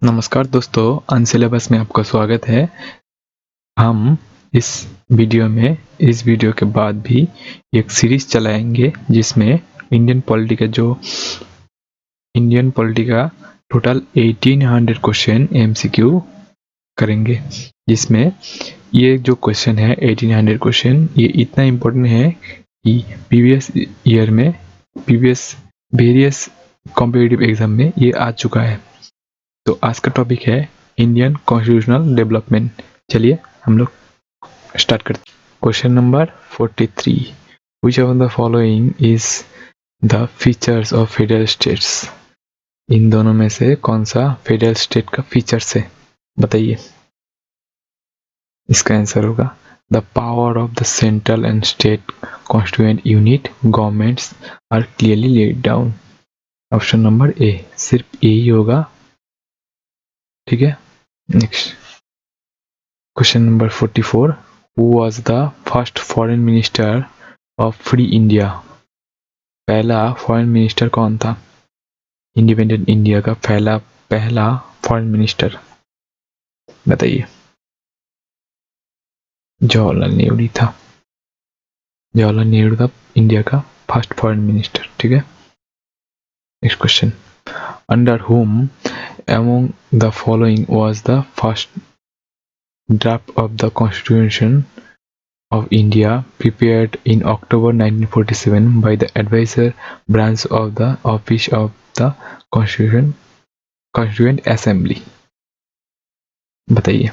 नमस्कार दोस्तों, अनसिलेबस में आपका स्वागत है। हम इस वीडियो के बाद भी एक सीरीज चलाएंगे जिसमें इंडियन पॉलिटी का टोटल 1800 क्वेश्चन एमसीक्यू करेंगे। जिसमें ये जो क्वेश्चन है 1800 क्वेश्चन, ये इतना इम्पोर्टेंट है कि प्रीवियस वेरियस कॉम्पिटिटिव एग्जाम में ये आ चुका है। तो आज का टॉपिक है इंडियन कॉन्स्टिट्यूशनल डेवलपमेंट। चलिए हम लोग स्टार्ट करते हैं। Question number 43, which of the following is the features of federal states? इन दोनों में से कौन सा फेडरल स्टेट का फीचर्स है, बताइए। इसका आंसर होगा the power of the central and state constituent unit governments are clearly laid down. Option number A, सिर्फ ए ही होगा। ठीक है, next question number 44, who was the first foreign minister of free India? पहला foreign minister कौन था independent India का? पहला फॉरेन मिनिस्टर बताइए। जवाहरलाल नेहरू था। जवाहरलाल नेहरू था इंडिया का फर्स्ट फॉरेन मिनिस्टर। ठीक है, next question, under whom among the following was the first draft of the constitution of India prepared in October 1947 by the advisor branch of the office of the Constituent Assembly? बताइए।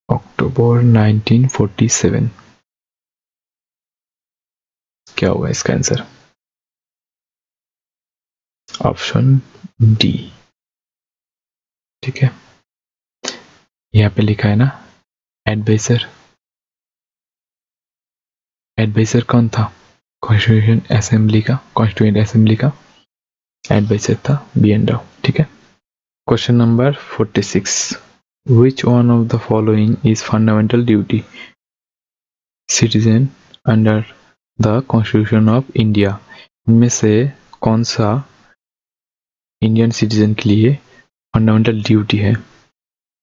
अक्टूबर 1947 क्या होगा इसका answer? Option D. ठीक है, यहाँ पे लिखा है ना एडवाइजर। एडवाइजर कौन था? कॉन्स्टिट्यूएंट असेंबली का एडवाइजर था बी एन राव। ठीक है, question number 46, which one of the following is fundamental duty citizen under the constitution of India? इनमें से कौन सा इंडियन सिटीजन के लिए फंडामेंटल ड्यूटी है?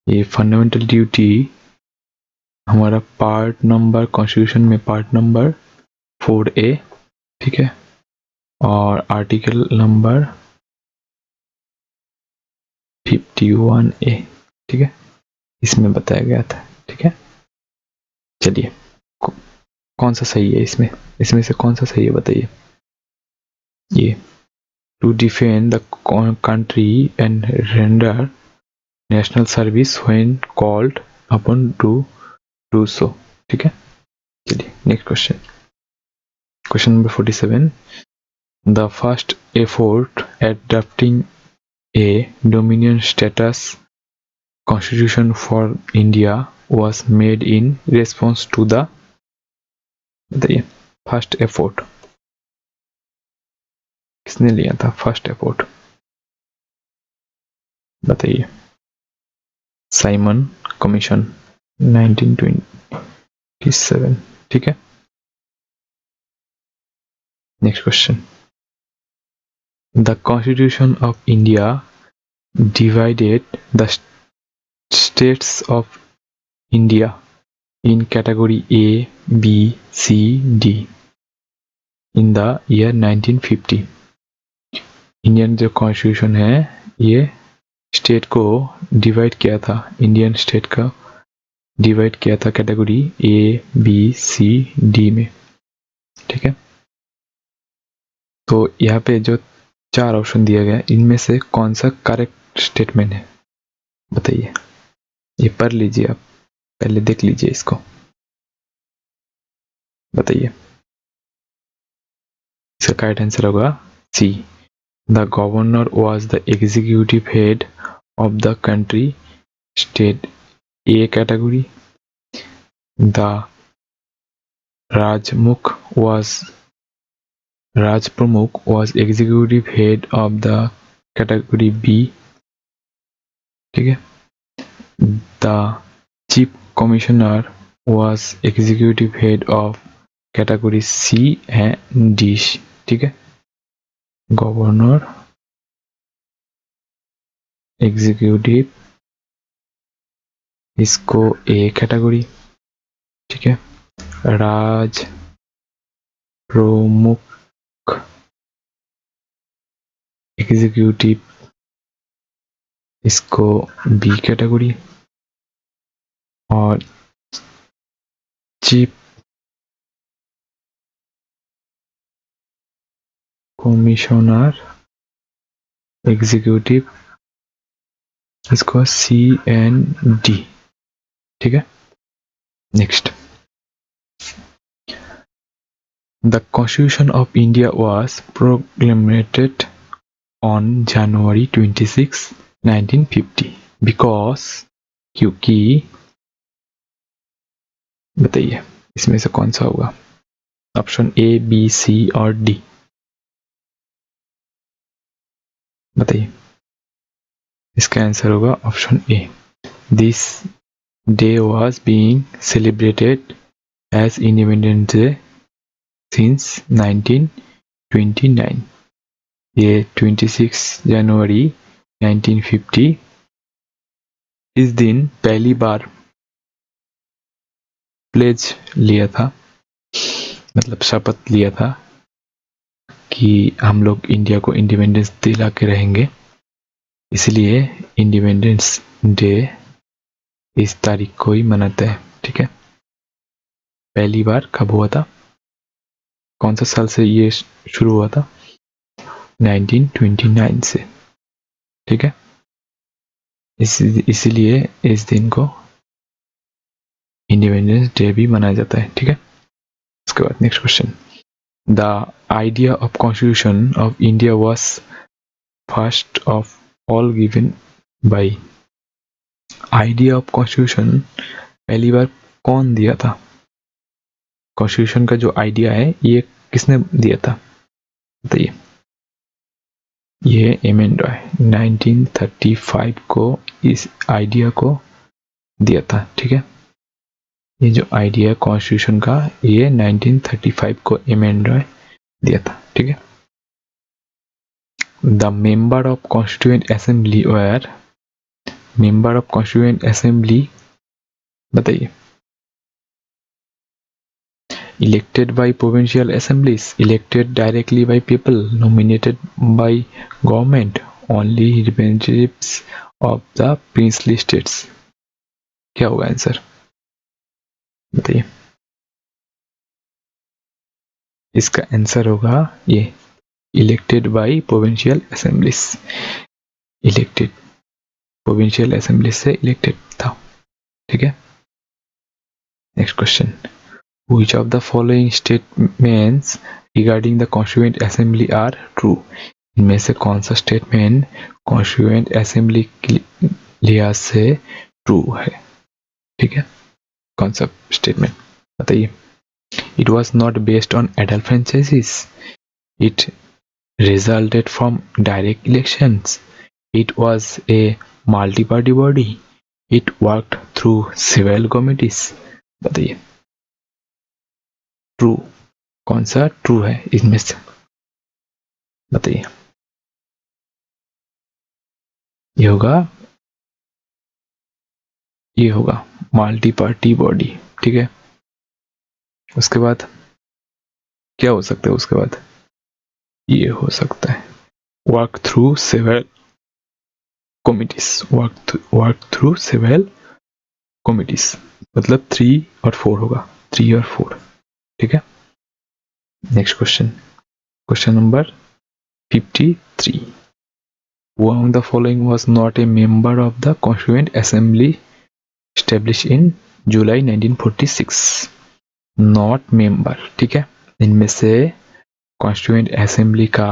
ये फंडामेंटल ड्यूटी हमारा पार्ट नंबर कॉन्स्टिट्यूशन में पार्ट नंबर 4A, ठीक है, और आर्टिकल नंबर 51A, ठीक है, इसमें बताया गया था। ठीक है, चलिए कौन सा सही है इसमें से कौन सा सही है बताइए। ये to defend the country and render national service when called upon to do so. ठीक है, चलिए next question number 47, the first effort at drafting a dominion status constitution for India was made in response to the, बताइए, first effort किसने लिया था? First effort बताइए। Simon commission 1927। ठीक है, next question, the constitution of India divided the states of India in category A, B, C, D in the year 1950। Indian जो constitution है ये स्टेट को डिवाइड किया था, इंडियन स्टेट का डिवाइड किया था category A, B, C, D में। ठीक है, तो यहाँ पे जो 4 ऑप्शन दिया गया इनमें से कौन सा करेक्ट स्टेटमेंट है बताइए। ये पढ़ लीजिए, आप पहले देख लीजिए इसको, बताइए। इसका करेक्ट आंसर होगा C, the governor was the executive head of the country, state A category. The Rajpramukh was executive head of the category B। ठीक है, the chief commissioner was executive head of category C and D। ठीक है, governor executive, इसको A category, ठीक है। राज प्रमुख executive, इसको B category, और चीफ कमिश्नर एग्जीक्यूटिव, इसको सी एंड डी, ठीक है। Next, the constitution of India was proclaimed on January 26, 1950 because, क्योंकि, बताइए इसमें से कौन सा होगा? ऑप्शन ए, बी, सी और डी, बताइए। इसका आंसर होगा option A. This day was being celebrated as independence day since 1929। ये 26 जनवरी 1950 इस दिन पहली बार प्लेज लिया था, मतलब शपथ लिया था कि हम लोग इंडिया को इंडिपेंडेंस दिला के रहेंगे, इसलिए इंडिपेंडेंस डे इस तारीख को ही मनाते हैं, ठीक है। पहली बार कब हुआ था, कौन सा साल से ये शुरू हुआ था? 1929 से, ठीक है। इसीलिए इस दिन को इंडिपेंडेंस डे भी मनाया जाता है, ठीक है। उसके बाद next question, the idea of constitution of India was first of all given by, idea of constitution पहली बार कौन दिया था? कॉन्स्टिट्यूशन का जो आइडिया है ये किसने दिया था, बताइए। ये एम एन रॉय 1935 को इस आइडिया को दिया था, ठीक है। ये जो आइडिया कॉन्स्टिट्यूशन का, ये 1935 को एम एन रॉय दिया था, ठीक है। The member of constituent assembly were, member of constituent assembly, बताइए। Elected by provincial assemblies, elected directly by people, nominated by government, only representatives of the princely states। क्या होगा आंसर, बताइए। इसका आंसर होगा ये, elected by provincial assemblies, elected provincial assembly से elected था, ठीक है। Next question, which of the following statements regarding the constituent assembly are true, इनमें से कौन सा स्टेटमेंट कॉन्स्टिट्यूएंट असेंबली के लिहाज से ट्रू है, ठीक है। कौन सा स्टेटमेंट, बताइए। It was not based on adult franchises, it resulted from direct elections, it was a multi-party body, it worked through several committees, बताइए। ट्रू, कौन सा ट्रू है इसमें से, बताइए। ये होगा मल्टी पार्टी बॉडी, ठीक है। उसके बाद क्या हो सकता है, उसके बाद ये हो सकता है work through several committees, work through several committees, मतलब 3 और 4 होगा, 3 और 4, ठीक है। Next question, question number 53, who among the following was not a member of the Constituent Assembly established in July 1946? Not member, ठीक है। इनमें से कॉन्स्टिट्यूएंट असेंबली का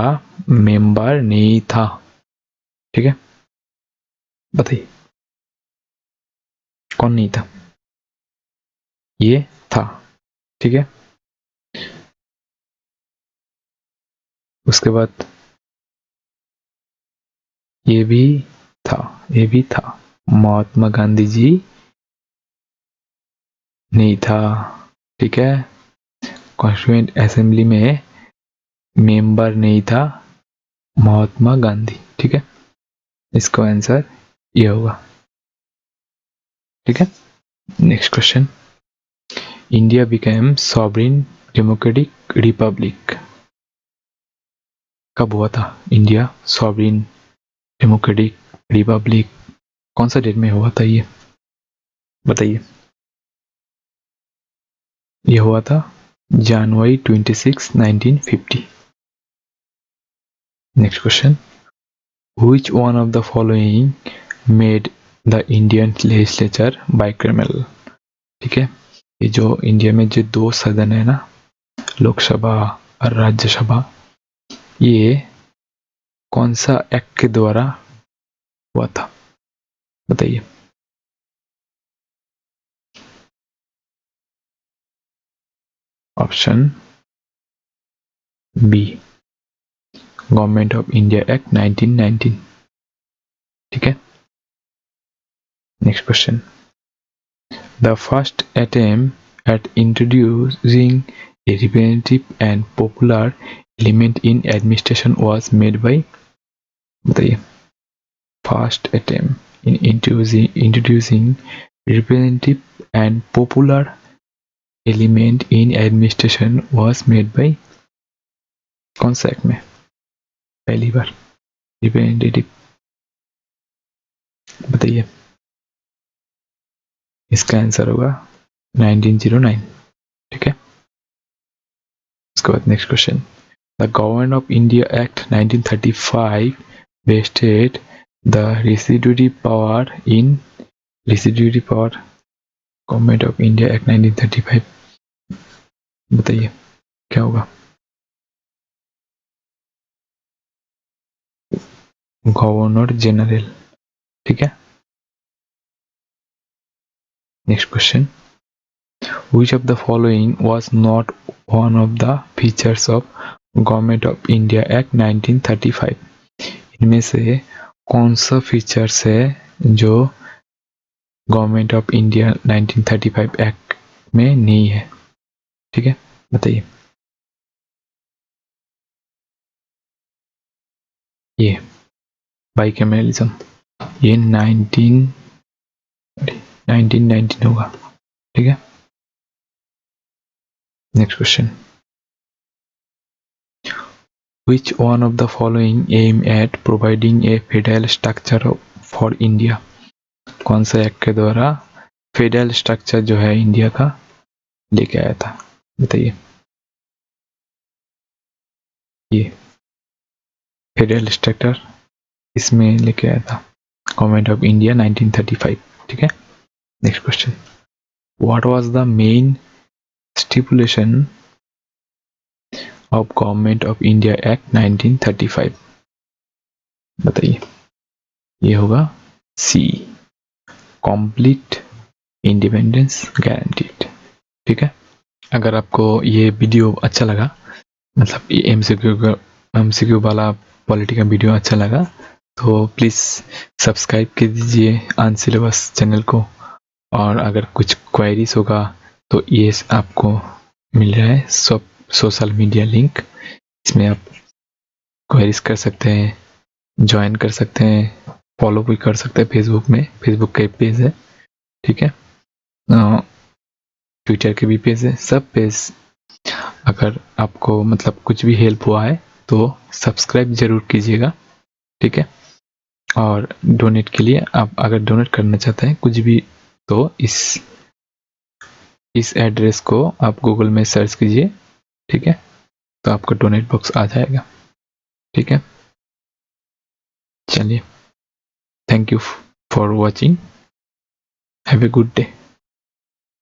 मेंबर नहीं था, ठीक है। बताइए कौन नहीं था, ये था, ठीक है। उसके बाद ये भी था, महात्मा गांधी जी नहीं था, ठीक है। कॉन्स्टिट्यूएंट असेंबली में मेंबर नहीं था महात्मा गांधी, ठीक है। इसका आंसर ये होगा। ठीक है, next question. India became sovereign democratic Republic. कब हुआ था इंडिया सॉवरेन डेमोक्रेटिक रिपब्लिक? कौन सा डेट में हुआ था ये बताइए। ये हुआ था जनवरी 26, 1950। Next question. Which one of the following made the Indian legislature bicameral? ठीक है, ये जो इंडिया में जो दो सदन है ना, लोकसभा और राज्यसभा, ये कौन सा एक्ट के द्वारा हुआ था बताइए। Option B, government of India act 1919। ठीक है, next question. The first attempt at introducing a representative and popular element in administration was made by, बताइए। First attempt in introducing representative and popular element in administration was made by, कौन सा act में पहली बार representative बताइए। इसका answer होगा 1909। ठीक है, उसके बाद next question. The government of India act 1935 vested the residuary power in residuary power, government of India act 1935 बताइए क्या होगा। Governor general. ठीक है, next question. Which of the following was not one of the features of government of India act 1935? इनमें से कौन सा features है जो गवर्नमेंट ऑफ इंडिया 1935 एक्ट में नहीं है? ठीक है, बताइए। ये बाइकैमेरलिज्म, ये 1919 होगा। ठीक है, next question. Which one of the following aim at providing a federal structure for India? कौन सा एक्ट के द्वारा फेडरल स्ट्रक्चर जो है इंडिया का लेके आया था बताइए। ये फेडरल स्ट्रक्चर इसमें लेके आया था गवर्नमेंट ऑफ इंडिया 1935। ठीक है, next question. What was the main stipulation of government of India act 1935? बताइए। ये होगा सी, कंप्लीट इंडिपेंडेंस गारंटीड। ठीक है, अगर आपको ये वीडियो अच्छा लगा, मतलब ये एमसीक्यू वाला पॉलिटी का वीडियो अच्छा लगा, तो प्लीज़ सब्सक्राइब कर दीजिए आन सिलेबस चैनल को। और अगर कुछ क्वेरीज होगा तो ये आपको मिल रहा है सब सोशल मीडिया लिंक, इसमें आप क्वेरीज कर सकते हैं, ज्वाइन कर सकते हैं, फॉलो भी कर सकते हैं फेसबुक में, फेसबुक का पेज है। ठीक है, ट्विटर के भी पेज है, सब पेज। अगर आपको मतलब कुछ भी हेल्प हुआ है तो सब्सक्राइब जरूर कीजिएगा। ठीक है, और डोनेट के लिए आप अगर डोनेट करना चाहते हैं कुछ भी तो इस एड्रेस को आप गूगल में सर्च कीजिए। ठीक है, तो आपका डोनेट बॉक्स आ जाएगा। ठीक है, चलिए, thank you for watching, have a good day.